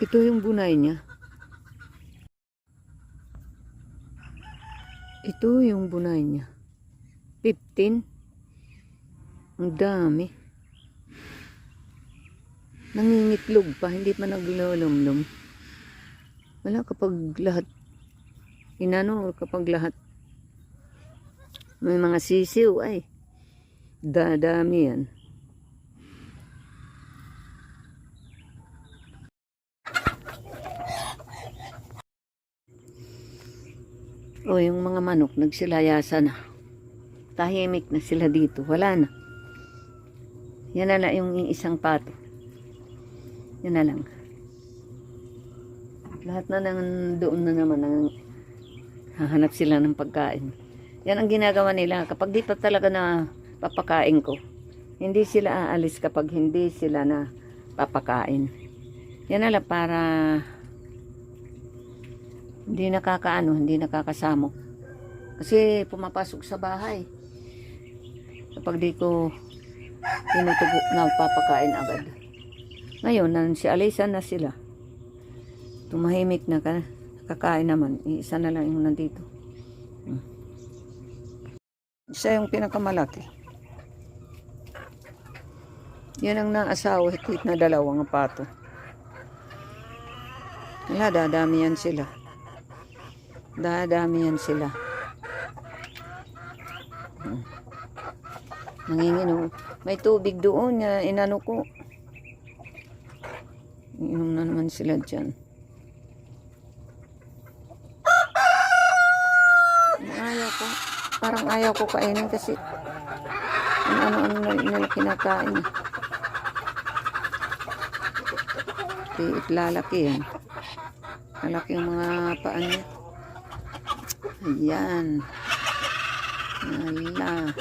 Ito yung bunay niya. Ito yung bunay niya. 15. Ang dami. Nangingitlog pa, hindi pa naglulumlum. Wala kapag lahat kapag lahat may mga sisiw ay dadami yan. O yung mga manok nagsilayasa na. Tahimik na sila dito. Wala na. Yan na lang yung isang pato. Yan na lang. Lahat na doon na naman hahanap sila ng pagkain. Yan ang ginagawa nila. Kapag dito talaga na papakain ko, hindi sila aalis kapag hindi sila na papakain. Yan na lang para hindi hindi nakakasamok. Kasi pumapasok sa bahay. Kapag di ko tinutubo na papakain agad. Ngayon, si Alisa na sila. Tumahimik na kakain naman. Isa na lang yung nandito. Isa yung pinakamalaki. Yan ang naasawa. Higit na dalawang pato. Wala, dadami yan sila. Dadami yan sila. Nanginginom. May tubig doon na inano ko. Inom na naman sila dyan. Ayaw ko. Parang ayaw ko kainin kasi ano na nila kinakain. Lalaki yan. Lalaki yung mga paan niya. Ayan. Ala.